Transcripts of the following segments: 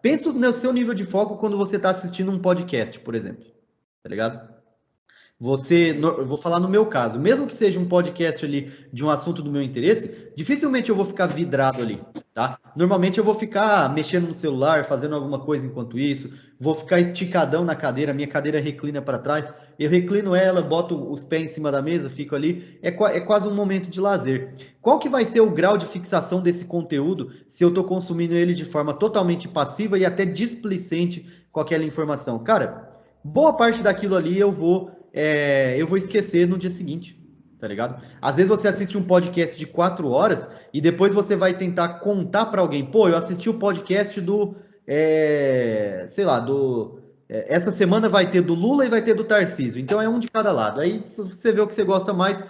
Pensa no seu nível de foco quando você está assistindo um podcast, por exemplo. Tá ligado? Eu vou falar no meu caso, mesmo que seja um podcast ali de um assunto do meu interesse, dificilmente eu vou ficar vidrado ali, tá? Normalmente eu vou ficar mexendo no celular, fazendo alguma coisa enquanto isso, vou ficar esticadão na cadeira, minha cadeira reclina para trás, eu reclino ela, boto os pés em cima da mesa, fico ali, é quase um momento de lazer. Qual que vai ser o grau de fixação desse conteúdo se eu estou consumindo ele de forma totalmente passiva e até displicente com aquela informação? Cara, boa parte daquilo ali eu vou esquecer no dia seguinte, tá ligado? Às vezes você assiste um podcast de 4 horas e depois você vai tentar contar para alguém, pô, eu assisti o podcast sei lá, essa semana vai ter do Lula e vai ter do Tarcísio, então é um de cada lado. Aí você vê o que você gosta mais,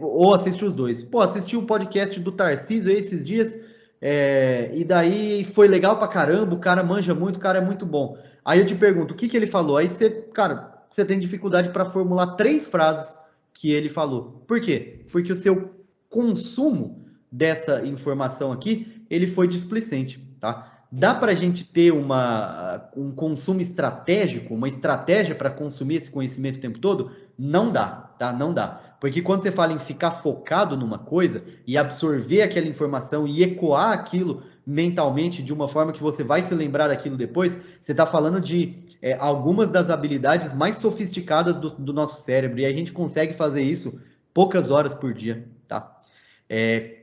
ou assiste os dois. Pô, assisti o podcast do Tarcísio esses dias, e daí foi legal pra caramba, o cara manja muito, o cara é muito bom. Aí eu te pergunto, o que que ele falou? Aí você, cara, você tem dificuldade para formular 3 frases que ele falou. Por quê? Porque o seu consumo dessa informação aqui, ele foi displicente, tá? Dá para a gente ter um consumo estratégico, uma estratégia para consumir esse conhecimento o tempo todo? Não dá, tá? Não dá. Porque quando você fala em ficar focado numa coisa e absorver aquela informação e ecoar aquilo mentalmente de uma forma que você vai se lembrar daquilo depois, você está falando de algumas das habilidades mais sofisticadas do nosso cérebro, e a gente consegue fazer isso poucas horas por dia, tá?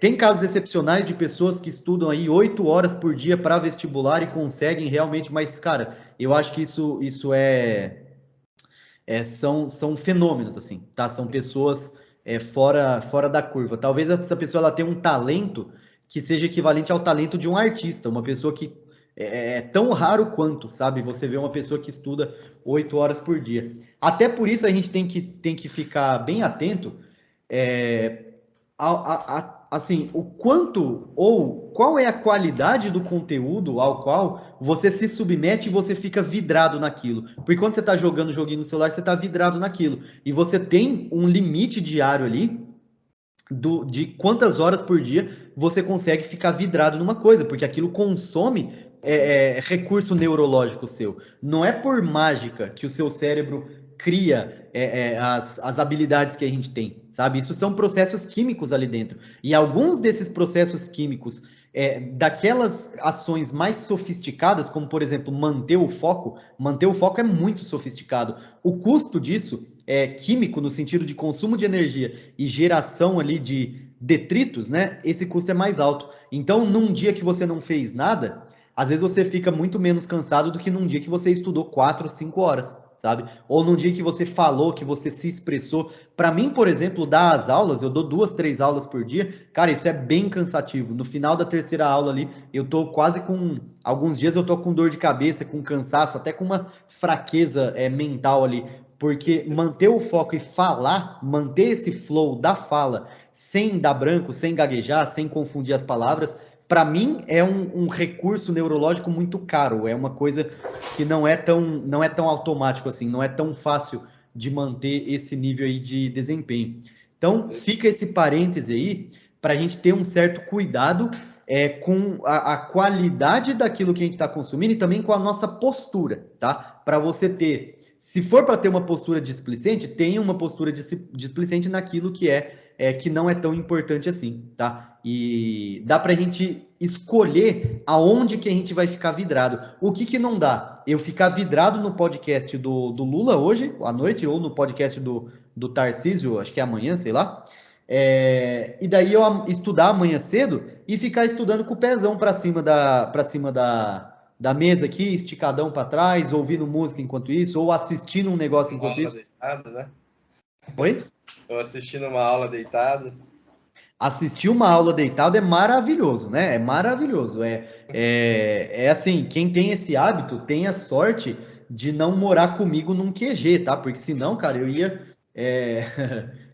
Tem casos excepcionais de pessoas que estudam aí 8 horas por dia para vestibular e conseguem realmente, mas, cara, eu acho que isso são fenômenos, assim, tá? São pessoas fora da curva. Talvez essa pessoa ela tenha um talento que seja equivalente ao talento de um artista, uma pessoa que é tão raro quanto, sabe? Você vê uma pessoa que estuda 8 horas por dia. Até por isso a gente tem que ficar bem atento assim, o quanto ou qual é a qualidade do conteúdo ao qual você se submete e você fica vidrado naquilo. Porque quando você está jogando joguinho no celular, você está vidrado naquilo. E você tem um limite diário ali de quantas horas por dia você consegue ficar vidrado numa coisa, porque aquilo consome recurso neurológico seu. Não é por mágica que o seu cérebro cria as habilidades que a gente tem, sabe? Isso são processos químicos ali dentro. E alguns desses processos químicos, daquelas ações mais sofisticadas, como por exemplo manter o foco é muito sofisticado. O custo disso químico, no sentido de consumo de energia e geração ali de detritos, né? Esse custo é mais alto. Então, num dia que você não fez nada, às vezes você fica muito menos cansado do que num dia que você estudou 4, 5 horas, sabe? Ou num dia que você falou, que você se expressou. Para mim, por exemplo, dar as aulas, eu dou 2, 3 aulas por dia, cara, isso é bem cansativo. No final da terceira aula ali, eu tô quase com... Alguns dias eu tô com dor de cabeça, com cansaço, até com uma fraqueza mental ali, porque manter o foco e falar, manter esse flow da fala, sem dar branco, sem gaguejar, sem confundir as palavras, para mim é um recurso neurológico muito caro, é uma coisa que não é tão automático assim, não é tão fácil de manter esse nível aí de desempenho. Então, fica esse parêntese aí para a gente ter um certo cuidado com a qualidade daquilo que a gente está consumindo e também com a nossa postura, tá? Para você ter, se for para ter uma postura displicente, tenha uma postura displicente naquilo que não é tão importante assim, tá? E dá para a gente escolher aonde que a gente vai ficar vidrado. O que não dá? Eu ficar vidrado no podcast do Lula hoje, à noite, ou no podcast do Tarcísio, acho que é amanhã, sei lá. E daí eu estudar amanhã cedo e ficar estudando com o pezão para cima da mesa aqui, esticadão para trás, ouvindo música enquanto isso, ou assistindo um negócio enquanto isso. Deitado, né? Oi? Ou assistindo uma aula deitado. Assistir uma aula deitado é maravilhoso, né? É maravilhoso. Assim, quem tem esse hábito tem a sorte de não morar comigo num QG, tá? Porque senão, cara, eu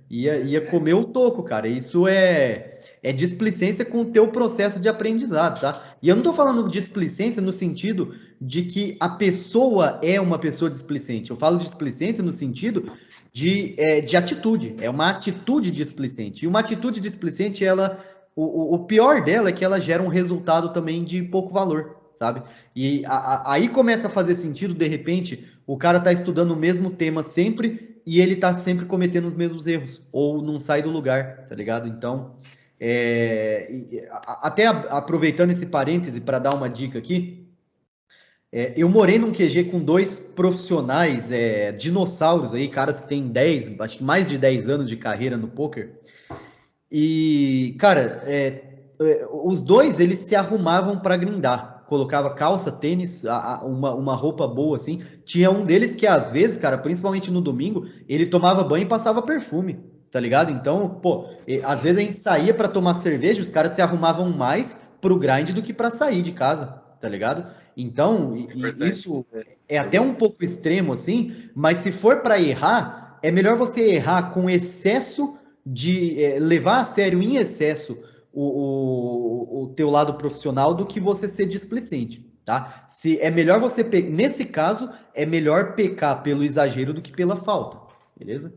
ia comer o toco, cara. Isso é displicência com o teu processo de aprendizado, tá? E eu não tô falando displicência no sentido de que a pessoa é uma pessoa displicente. Eu falo displicência no sentido de atitude. É uma atitude displicente. E uma atitude displicente, o pior dela é que ela gera um resultado também de pouco valor, sabe? E aí começa a fazer sentido, de repente, o cara tá estudando o mesmo tema sempre e ele tá sempre cometendo os mesmos erros, ou não sai do lugar, tá ligado? Então, até aproveitando esse parêntese para dar uma dica aqui, eu morei num QG com dois profissionais, dinossauros aí, caras que têm 10, acho que mais de 10 anos de carreira no poker. E, cara, os dois, eles se arrumavam para grindar. Colocava calça, tênis, uma roupa boa, assim. Tinha um deles que, às vezes, cara, principalmente no domingo, ele tomava banho e passava perfume, tá ligado? Então, pô, às vezes a gente saía para tomar cerveja, os caras se arrumavam mais pro grind do que para sair de casa, tá ligado? Então, Importante. isso é até um pouco extremo, assim, mas se for para errar, é melhor você errar com excesso de levar a sério em excesso o teu lado profissional do que você ser displicente, tá? Se é melhor você nesse caso é melhor pecar pelo exagero do que pela falta, beleza?